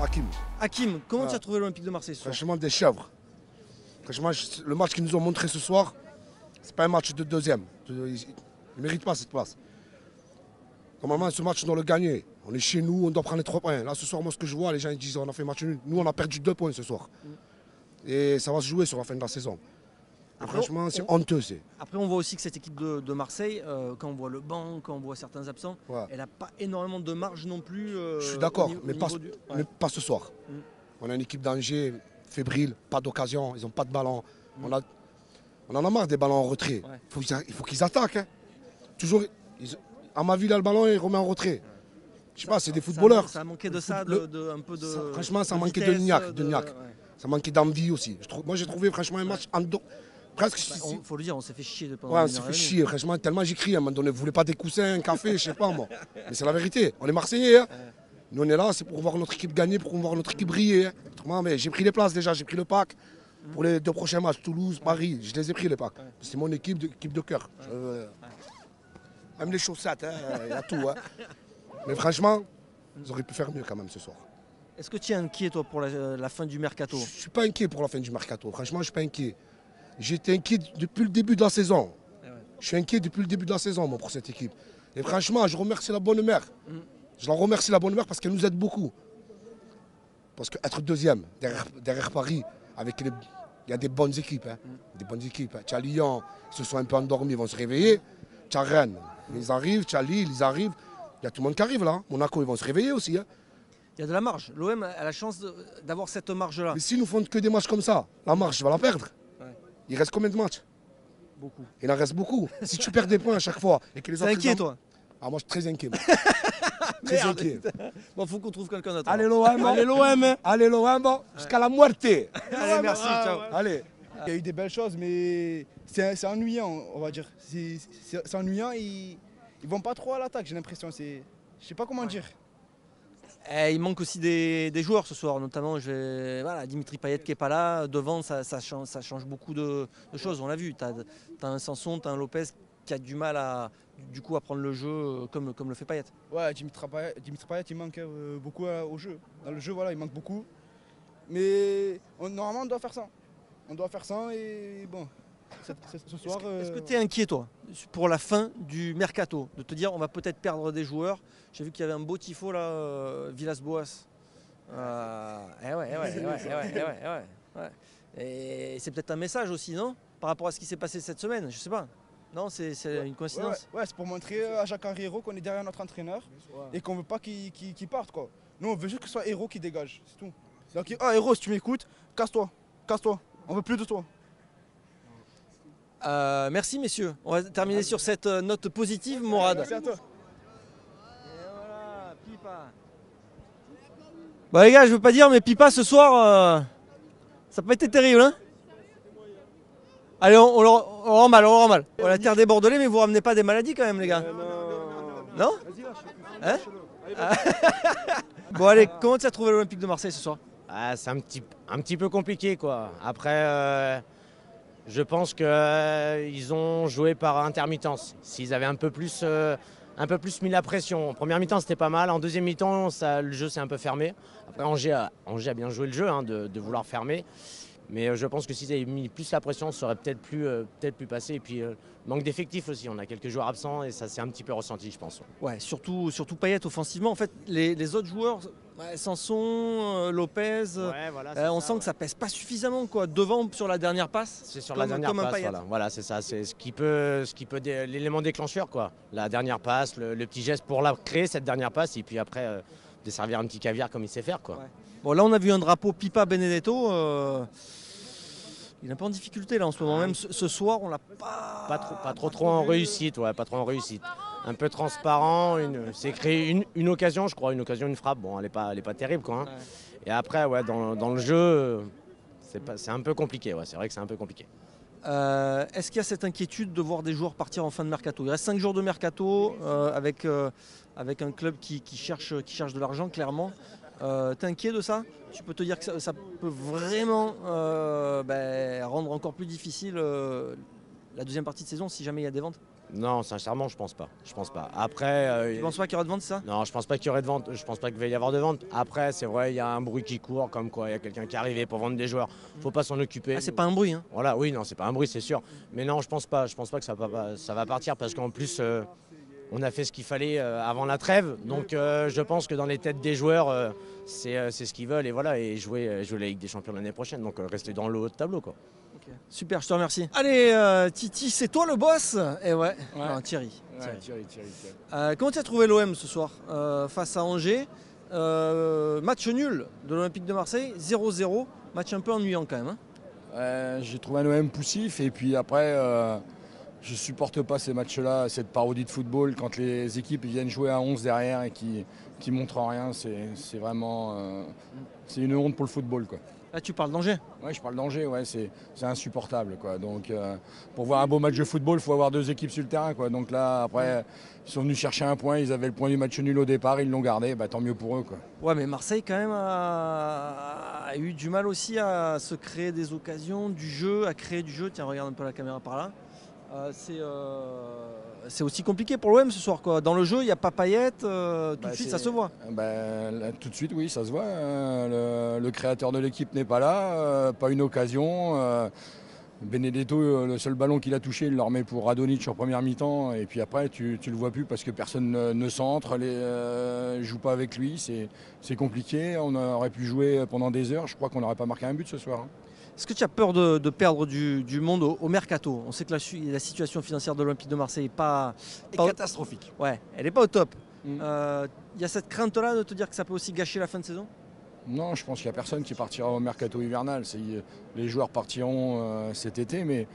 Hakim. Hakim, comment tu Ah. as trouvé l'Olympique de Marseille ce soir? Franchement, des chèvres. Franchement, le match qu'ils nous ont montré ce soir, c'est pas un match de deuxième. Ils ne méritent pas cette place. Normalement, ce match, on doit le gagner. On est chez nous, on doit prendre les 3 points. Là, ce soir, moi, ce que je vois, les gens ils disent on a fait match nul. Nous, on a perdu 2 points ce soir. Et ça va se jouer sur la fin de la saison. Après, Franchement, c'est honteux. Après, on voit aussi que cette équipe de Marseille, quand on voit le banc, quand on voit certains absents, Ouais. elle n'a pas énormément de marge non plus. Je suis d'accord, mais pas ce soir. Mm. On a une équipe d'Angers fébrile, pas d'occasion, ils n'ont pas de ballon. On en a marre des ballons en retrait. Ouais. Il faut qu'ils attaquent. Hein. Toujours, à ma ville, le ballon, il remet en retrait. Je sais pas, c'est des footballeurs. Ça a manqué de ça, un peu de. Franchement, ça manquait vitesse, de niaque. ouais. Ça manquait d'envie aussi. Moi, j'ai trouvé franchement un match presque. Il faut le dire, on s'est fait chier pendant Ouais, on s'est fait chier, franchement, tellement j'ai crié à un moment donné. Vous voulez pas des coussins, un café, je sais pas moi. Mais c'est la vérité. On est Marseillais. Hein. Nous, on est là, c'est pour voir notre équipe gagner, pour voir notre équipe briller. Hein. Autrement, mais j'ai pris les places déjà, j'ai pris le pack. Pour les 2 prochains matchs, Toulouse, Paris, je les ai pris les packs. C'est mon équipe de cœur. Même les chaussettes, il y a tout. Hein. Mais franchement, ils auraient pu faire mieux quand même ce soir. Est-ce que tu es inquiet, toi, pour la fin du mercato? Je ne suis pas inquiet pour la fin du mercato. Franchement, je ne suis pas inquiet. J'étais inquiet depuis le début de la saison. Je suis inquiet depuis le début de la saison, moi, pour cette équipe. Et franchement, je remercie la bonne mère. Je la remercie la bonne mère parce qu'elle nous aide beaucoup. Parce qu'être deuxième, derrière Paris, il y a des bonnes équipes. Hein. Des bonnes équipes. Tu as Lyon, ils se sont un peu endormis, ils vont se réveiller. Tu as Rennes, ils arrivent. Tu as Lille, ils arrivent. Il y a tout le monde qui arrive là. Monaco, ils vont se réveiller aussi. Hein. Il y a de la marge. L'OM a la chance d'avoir cette marge-là. Mais s'ils nous font que des matchs comme ça, la marge, je vais la perdre. Ouais. Il reste combien de matchs? Beaucoup. Il en reste beaucoup. Si tu perds des points à chaque fois et que les autres. T'es inquiet, toi? Ah, moi, je suis très inquiet. Très inquiet. Bon, faut qu'on trouve quelqu'un d'autre. Allez, l'OM. Allez, l'OM. Allez, l'OM. Jusqu'à la muerte. Allez, merci, ciao. Allez. Il y a eu des belles choses, mais c'est ennuyant, on va dire. C'est ennuyant, ils vont pas trop à l'attaque, j'ai l'impression. Je sais pas comment dire. Il manque aussi des joueurs ce soir, notamment voilà, Dimitri Payet qui n'est pas là. Devant, ça change beaucoup de choses, on l'a vu. Tu as un Sanson, tu as un Lopez qui a du mal à prendre le jeu comme le fait Payet. Ouais, Dimitri Payet, il manque beaucoup au jeu. Dans le jeu, voilà, il manque beaucoup. Mais normalement, on doit faire ça. On doit faire ça et bon, ce soir... Est-ce que tu es inquiet, toi, pour la fin du mercato? De te dire, on va peut-être perdre des joueurs. J'ai vu qu'il y avait un beau tifo là, Villas-Boas. Et c'est peut-être un message aussi, non? Par rapport à ce qui s'est passé cette semaine, je sais pas. Non, c'est une coïncidence. Ouais, c'est pour montrer à Jacques-Henri Hérault qu'on est derrière notre entraîneur et qu'on veut pas qu'il parte, quoi. Nous, on veut juste que ce soit Hérault qui dégage, c'est tout. Donc, Hérault, si tu m'écoutes, casse-toi. On veut plus de toi. Merci messieurs. On va terminer sur cette note positive, Mourad. Merci à toi. Et voilà, Pipa. Bon les gars, je veux pas dire, mais Pipa ce soir, ça n'a pas été terrible, hein? Allez, on le rend mal, On la terre des Bordelais, mais vous ramenez pas des maladies quand même, les gars? Non? Hein? Bon allez, comment tu as trouvé l'Olympique de Marseille ce soir? C'est un petit peu compliqué, quoi. Après, je pense qu'ils ont joué par intermittence. S'ils avaient un peu plus mis la pression. En première mi-temps, c'était pas mal. En deuxième mi-temps, le jeu s'est un peu fermé. Après, Angers a bien joué le jeu, hein, de vouloir fermer. Mais je pense que s'ils avaient mis plus la pression, ça aurait peut-être pu passer. Et puis, manque d'effectifs aussi. On a quelques joueurs absents et ça s'est un petit peu ressenti, je pense. Ouais, surtout Payet offensivement. En fait, les autres joueurs, Sanson, Lopez, on sent que ça pèse pas suffisamment, quoi. Devant sur la dernière passe. C'est sur la dernière passe, voilà, c'est ça. C'est ce qui peut l'élément déclencheur, quoi. La dernière passe, le petit geste pour créer cette dernière passe et puis après desservir un petit caviar comme il sait faire, quoi. Ouais. Bon, là on a vu un drapeau Pipa Benedetto. Il est un peu en difficulté là en ce moment. Même ce soir, on l'a pas trop en réussite, pas trop en réussite. Un peu transparent, c'est créé une occasion, je crois, une frappe. Bon, elle est pas terrible, quoi. Hein. Ouais. Et après, dans le jeu, c'est un peu compliqué. Ouais, c'est vrai que c'est un peu compliqué. Est-ce qu'il y a cette inquiétude de voir des joueurs partir en fin de mercato? Il reste 5 jours de mercato avec un club qui cherche de l'argent, clairement. T'es inquiet de ça? Tu peux te dire que ça peut vraiment rendre encore plus difficile la deuxième partie de saison si jamais il y a des ventes? Non, sincèrement, je pense pas. Je pense pas. Après, Tu penses pas qu'il y aura de vente, ça? non, je pense pas qu'il y aurait de vente. Je pense pas qu'il va y avoir de vente. Après, c'est vrai, il y a un bruit qui court, comme quoi il y a quelqu'un qui est arrivé pour vendre des joueurs. Faut pas s'en occuper. Ah, c'est pas un bruit, hein. Voilà, oui, non, c'est pas un bruit, c'est sûr. Mais non, je pense pas. Je pense pas que ça va partir parce qu'en plus, on a fait ce qu'il fallait avant la trêve. Donc, je pense que dans les têtes des joueurs, c'est ce qu'ils veulent et voilà, et jouer la Ligue des Champions l'année prochaine. Donc, rester dans le haut de tableau, quoi. Ok. Super, je te remercie. Allez, Titi, c'est toi le boss? Eh ouais. Non, Thierry. Thierry. Comment tu as trouvé l'OM ce soir face à Angers? Match nul de l'Olympique de Marseille, 0-0. Match un peu ennuyant quand même, hein. J'ai trouvé un OM poussif et puis après, je supporte pas ces matchs-là, cette parodie de football quand les équipes viennent jouer à 11 derrière et qui montrent rien. C'est vraiment c'est une honte pour le football, quoi. Là, tu parles d'Angers. Ouais, je parle d'Angers, ouais, c'est insupportable, quoi. Donc, pour voir un beau match de football, il faut avoir deux équipes sur le terrain, quoi. Donc là, après, ils sont venus chercher un point, ils avaient le point du match nul au départ, ils l'ont gardé, bah, tant mieux pour eux, quoi. Ouais, mais Marseille quand même a eu du mal aussi à se créer des occasions, du jeu, à créer du jeu. Tiens, regarde un peu la caméra par là. C'est aussi compliqué pour l'OM ce soir, quoi. Dans le jeu, il n'y a pas Payet, tout de suite ça se voit. Là, tout de suite, oui, ça se voit. Le créateur de l'équipe n'est pas là, pas une occasion. Benedetto, le seul ballon qu'il a touché, il le remet pour Radonjic en première mi-temps. Et puis après, tu le vois plus parce que personne ne centre, ne joue pas avec lui. C'est compliqué. On aurait pu jouer pendant des heures. Je crois qu'on n'aurait pas marqué un but ce soir, hein. Est-ce que tu as peur de perdre du monde au mercato? On sait que la situation financière de l'Olympique de Marseille n'est pas catastrophique. Ouais, elle n'est pas au top. Mm. Y a cette crainte-là de te dire que ça peut aussi gâcher la fin de saison? Non, je pense qu'il n'y a personne qui partira au mercato hivernal. Les joueurs partiront cet été, mais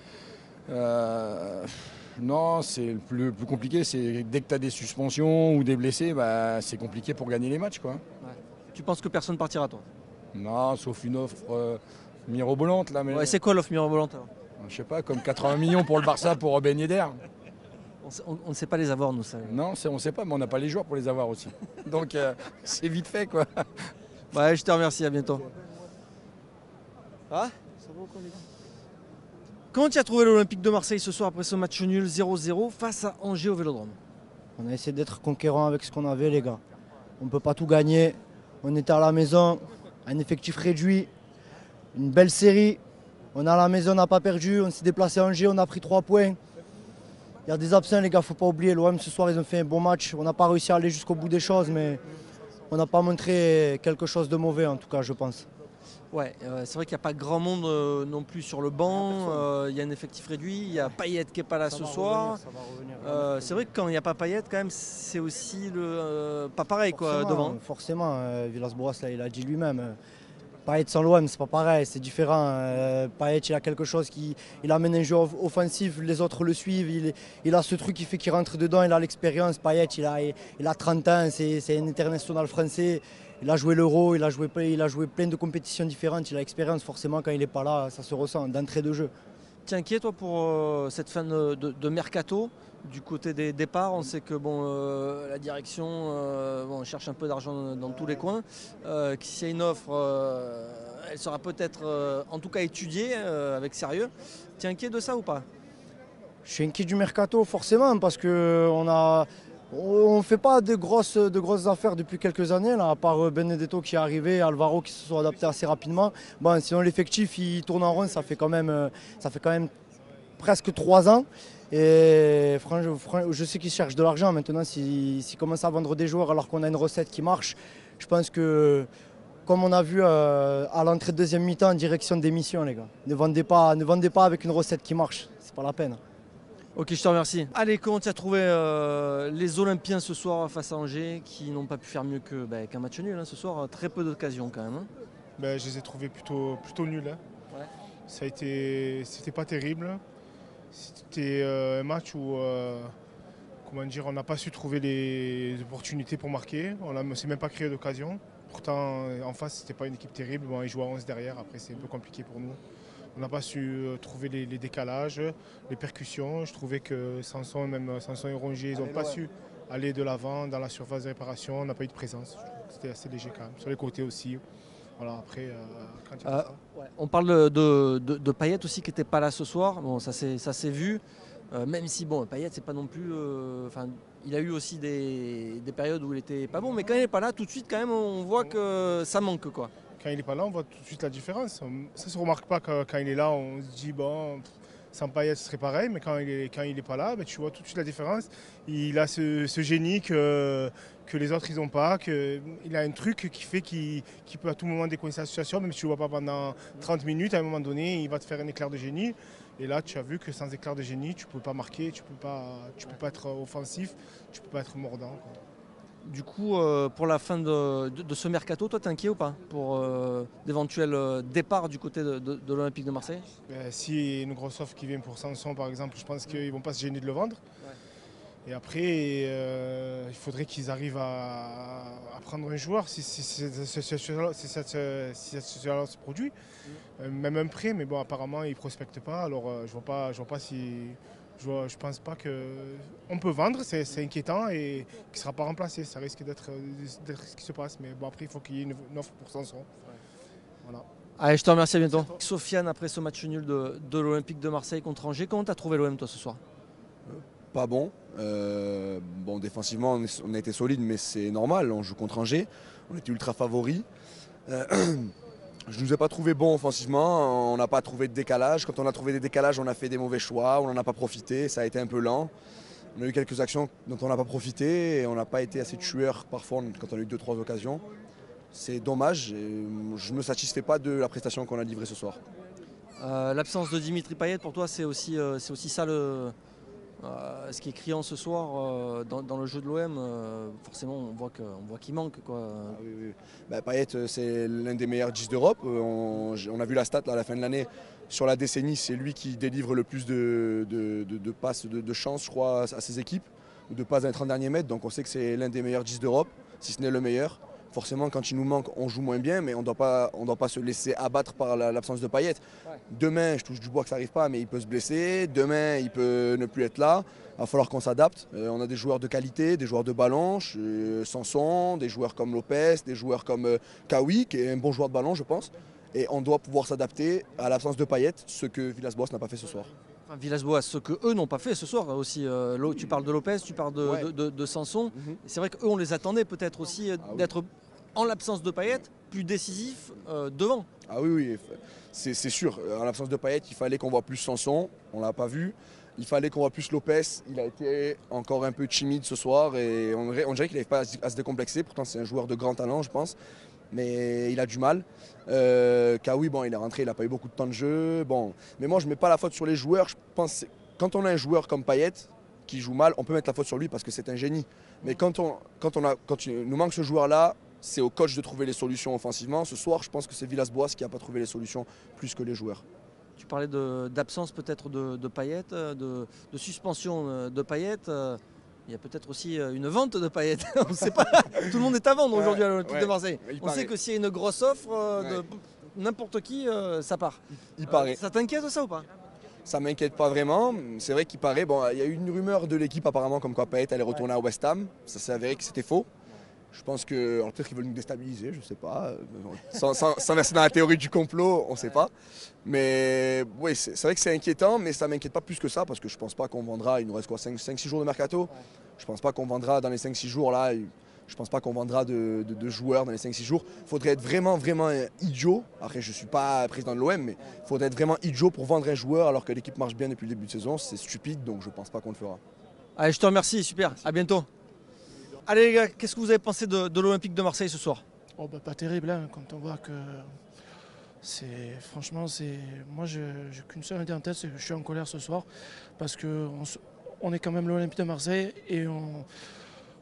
non, c'est le plus compliqué. C'est dès que tu as des suspensions ou des blessés, bah, c'est compliqué pour gagner les matchs, quoi. Ouais. Tu penses que personne partira, toi? Non, sauf une offre mirobolante là. Mais ouais, c'est quoi l'offre mirobolante alors? Je sais pas, comme 80 millions pour le Barça pour Ben Yedder. On ne sait pas les avoir, nous, ça. Non, on ne sait pas, mais on n'a pas les joueurs pour les avoir aussi. Donc c'est vite fait, quoi. Ouais, je te remercie, à bientôt. Ah, comment tu as trouvé l'Olympique de Marseille ce soir après ce match nul 0-0 face à Angers au Vélodrome? On a essayé d'être conquérant avec ce qu'on avait, les gars. On ne peut pas tout gagner. On était à la maison, un effectif réduit, une belle série. On est à la maison, on n'a pas perdu. On s'est déplacé à Angers, on a pris 3 points. Il y a des absents, les gars, il ne faut pas oublier. L'OM ce soir, ils ont fait un bon match. On n'a pas réussi à aller jusqu'au bout des choses, mais on n'a pas montré quelque chose de mauvais, en tout cas, je pense. Ouais, c'est vrai qu'il n'y a pas grand monde non plus sur le banc. Il y a un effectif réduit. Il y a Payet qui n'est pas là ce soir. C'est vrai que quand il n'y a pas Payet, quand même, c'est aussi pas pareil, quoi, devant. Forcément, Villas-Boas, il a dit lui-même. Payet sans l'OM, c'est pas pareil, c'est différent. Payet, il a quelque chose il amène un jeu offensif, les autres le suivent. Il a ce truc qui fait qu'il rentre dedans, il a l'expérience. Payet, il a 30 ans, c'est un international français. Il a joué l'Euro, il a joué plein de compétitions différentes. Il a l'expérience, forcément, quand il n'est pas là, ça se ressent d'entrée de jeu. Tu es inquiet, toi, pour cette fin de mercato? Du côté des départs, on sait que la direction cherche un peu d'argent dans tous les coins. S'il y a une offre, elle sera peut-être en tout cas étudiée avec sérieux. Tu es inquiet de ça ou pas? Je suis inquiet du mercato, forcément, parce qu'on ne fait pas de grosses affaires depuis quelques années, là, à part Benedetto qui est arrivé, Alvaro qui se sont adaptés assez rapidement. Bon, sinon l'effectif il tourne en rond, ça fait quand même presque 3 ans. Et franchement, je sais qu'ils cherchent de l'argent maintenant. S'ils commencent à vendre des joueurs alors qu'on a une recette qui marche, je pense que, comme on a vu à l'entrée de deuxième mi-temps, en direction d'émission, les gars. Ne vendez pas avec une recette qui marche, c'est pas la peine. Ok, je te remercie. Allez, comment tu as trouvé les Olympiens ce soir face à Angers qui n'ont pas pu faire mieux qu'un match nul, hein, ce soir? Très peu d'occasions quand même, hein. Je les ai trouvés plutôt nuls, hein. Ouais. C'était pas terrible. C'était un match où on n'a pas su trouver les opportunités pour marquer. On ne s'est même pas créé d'occasion. Pourtant, en face, c'était pas une équipe terrible. Bon, ils jouent à 11 derrière. Après, c'est un peu compliqué pour nous. On n'a pas su trouver les décalages, les percussions. Je trouvais que Sanson et Rongier, ils n'ont pas su aller de l'avant dans la surface de réparation. On n'a pas eu de présence. C'était assez léger quand même. Sur les côtés aussi. Voilà, après, quand il y a ça. Ouais. On parle de Payet aussi qui n'était pas là ce soir. Bon, ça s'est vu. Même si bon, Payet c'est pas non plus. Il a eu aussi des périodes où il était pas bon, mais quand il n'est pas là, tout de suite quand même on voit que ça manque quoi. Quand il n'est pas là, on voit tout de suite la différence. Ça ne se remarque pas quand il est là, on se dit bon, sans Payet ce serait pareil, mais quand il est pas là, ben, tu vois tout de suite la différence. Il a ce génie que les autres ils n'ont pas, il a un truc qui fait qu'il peut à tout moment décoincer la situation, même si tu ne le vois pas pendant 30 minutes, à un moment donné, il va te faire un éclair de génie. Et là, tu as vu que sans éclair de génie, tu ne peux pas marquer, tu peux pas être offensif, tu ne peux pas être mordant, quoi. Du coup, pour la fin de ce mercato, toi t'es inquiet ou pas pour d'éventuels départs du côté de l'Olympique de Marseille? Si une grosse offre qui vient pour Sanson par exemple, je pense qu'ils ne vont pas se gêner de le vendre. Et après, il faudrait qu'ils arrivent à prendre un joueur si cette situation se produit. Même un prêt, mais bon, apparemment, ils ne prospectent pas. Alors, je vois pas si. Je pense pas qu'on peut vendre, c'est inquiétant et qui ne sera pas remplacé. Ça risque d'être ce qui se passe. Mais bon, après, il faut qu'il y ait une offre pour Sanson. Voilà. Allez, je te remercie, à bientôt. Sofiane, après ce match nul de l'Olympique de Marseille contre Angers, comment tu as trouvé l'OM toi ce soir? Pas bon. Bon, défensivement, on a été solide, mais c'est normal. On joue contre Angers. On était ultra favoris. Je ne nous ai pas trouvé bon offensivement. On n'a pas trouvé de décalage. Quand on a trouvé des décalages, on a fait des mauvais choix. On n'en a pas profité. Ça a été un peu lent. On a eu quelques actions dont on n'a pas profité et on n'a pas été assez tueurs parfois quand on a eu 2-3 occasions. C'est dommage. Je ne me satisfais pas de la prestation qu'on a livrée ce soir. L'absence de Dimitri Payet, pour toi, c'est aussi ça ce qui est criant ce soir dans le jeu de l'OM. Forcément, on voit qu'il manque, quoi. Ah oui, oui. Bah, Payet, c'est l'un des meilleurs 10 d'Europe. On a vu la stat là, à la fin de l'année. Sur la décennie, c'est lui qui délivre le plus de passes, de chances, je crois, à ses équipes, ou de passes dans les 30 derniers mètres. Donc on sait que c'est l'un des meilleurs 10 d'Europe, si ce n'est le meilleur. Forcément, quand il nous manque, on joue moins bien, mais on ne doit pas se laisser abattre par l'absence de Payet. Ouais. Demain, je touche du bois que ça n'arrive pas, mais il peut se blesser. Demain, il peut ne plus être là. Il va falloir qu'on s'adapte. On a des joueurs de qualité, des joueurs de ballon, Sanson, des joueurs comme Lopez, des joueurs comme Kawi, qui est un bon joueur de ballon, je pense. Et on doit pouvoir s'adapter à l'absence de Payet, ce que Villas-Boas n'a pas fait ce soir. Enfin, Villas-Boas, ce qu'eux n'ont pas fait ce soir aussi. Tu parles de Lopez, tu parles de Sanson. C'est vrai qu'eux, on les attendait peut-être aussi d'être, en l'absence de Payet, plus décisifs devant. Ah oui, oui, c'est sûr. En l'absence de Payet, il fallait qu'on voit plus Sanson. On ne l'a pas vu. Il fallait qu'on voit plus Lopez. Il a été encore un peu timide ce soir et on dirait qu'il n'arrive pas à se décomplexer. Pourtant, c'est un joueur de grand talent, je pense. Mais il a du mal. Kawi, bon, il est rentré, il n'a pas eu beaucoup de temps de jeu. Bon. Mais moi, je ne mets pas la faute sur les joueurs. Je pense que quand on a un joueur comme Payet qui joue mal, on peut mettre la faute sur lui parce que c'est un génie. Mais quand il nous manque ce joueur-là, c'est au coach de trouver les solutions offensivement. Ce soir, je pense que c'est Villas-Boas qui n'a pas trouvé les solutions plus que les joueurs. Tu parlais d'absence peut-être de Payet, de suspension de Payet. Il y a peut-être aussi une vente de Payet. On ne sait pas. Tout le monde est à vendre aujourd'hui à l'Olympique de Marseille. On sait que s'il y a une grosse offre de n'importe qui, ça part. Il paraît. Ça t'inquiète ça ou pas? Ça ne m'inquiète pas vraiment. C'est vrai qu'il paraît. Bon, il y a eu une rumeur de l'équipe apparemment comme quoi Payet allait retourner à West Ham. Ça s'est avéré que c'était faux. Je pense que peut-être qu'ils veulent nous déstabiliser, je ne sais pas. Sans verser dans la théorie du complot, on ne sait pas. Mais oui, c'est vrai que c'est inquiétant, mais ça ne m'inquiète pas plus que ça parce que je ne pense pas qu'on vendra, il nous reste quoi, 5-6 jours de mercato. Je ne pense pas qu'on vendra dans les 5-6 jours là. Je ne pense pas qu'on vendra de joueurs dans les 5-6 jours. Il faudrait être vraiment, vraiment idiot. Après, je ne suis pas président de l'OM, mais il faudrait être vraiment idiot pour vendre un joueur alors que l'équipe marche bien depuis le début de saison. C'est stupide, donc je ne pense pas qu'on le fera. Allez, je te remercie, super. À bientôt. Allez les gars, qu'est-ce que vous avez pensé de l'Olympique de Marseille ce soir? Oh bah, pas terrible, hein, quand on voit que franchement, moi j'ai qu'une seule idée en tête, c'est que je suis en colère ce soir parce qu'on est quand même l'Olympique de Marseille et on ne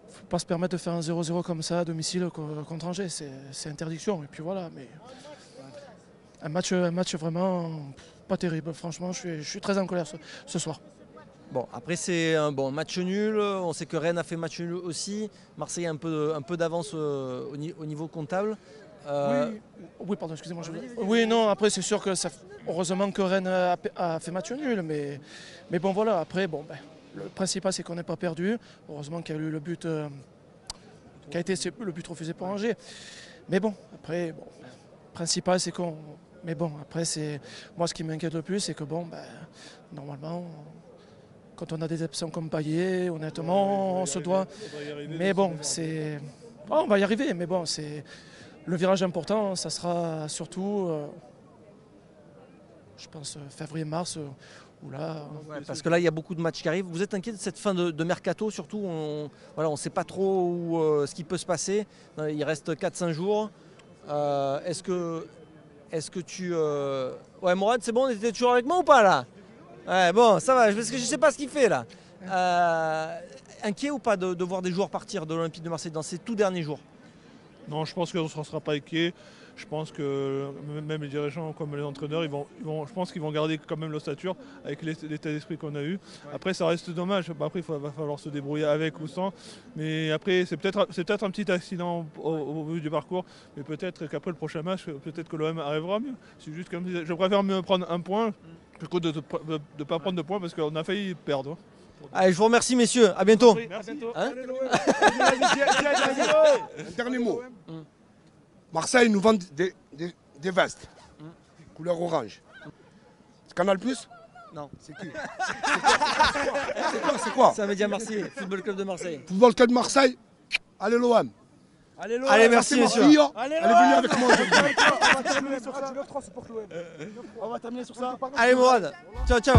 faut pas se permettre de faire un 0-0 comme ça à domicile contre Angers, c'est interdiction. Et puis voilà, mais un match vraiment pas terrible. Franchement, je suis très en colère ce soir. Bon, après c'est un bon match nul, on sait que Rennes a fait match nul aussi, Marseille a un peu d'avance au niveau comptable. Oui, pardon, excusez-moi. Oui, non, après c'est sûr que heureusement que Rennes a fait match nul, mais bon voilà, après le principal c'est qu'on n'est pas perdu, heureusement qu'il y a eu le but qui a été le but refusé pour Angers. Mais bon, après, le principal c'est qu'on... Mais bon, après, moi ce qui m'inquiète le plus, c'est que normalement... quand on a des absents comme Payet, honnêtement, on se doit. Mais bon, on va y arriver, mais bon, le virage important, ça sera surtout, je pense, février-mars, où là... Ouais, parce que là, il y a beaucoup de matchs qui arrivent. Vous êtes inquiet de cette fin de mercato, surtout on ne sait pas trop ce qui peut se passer. Il reste 4-5 jours. Est-ce que tu... Ouais, Morad, c'est bon, t'es toujours avec moi ou pas là? Ouais, bon, ça va, parce que je ne sais pas ce qu'il fait là. Inquiet ou pas de voir des joueurs partir de l'Olympique de Marseille dans ces tout derniers jours? Non, je pense qu'on ne sera pas inquiet. Je pense que même les dirigeants comme les entraîneurs, je pense qu'ils vont garder quand même l'ossature avec l'état d'esprit qu'on a eu. Après, ça reste dommage. Après, va falloir se débrouiller avec ou sans. Mais après, c'est peut-être un petit accident au vu du parcours. Mais peut-être qu'après le prochain match, peut-être que l'OM arrivera mieux. C'est juste comme je préfère mieux prendre un point plutôt que de ne pas prendre de points parce qu'on a failli perdre. Allez, je vous remercie messieurs, à bientôt. Merci. Hein? Un dernier mot. Marseille nous vend des vestes, couleur orange. C'est Canal Plus? Non. C'est qui? C'est quoi? C'est un média marseillais, Football Club de Marseille. Football Club de Marseille. Allez l'OM. Allez, merci messieurs. Allez, venez avec moi. On va terminer sur ça. On va terminer sur ça. Allez Morad, ciao ciao.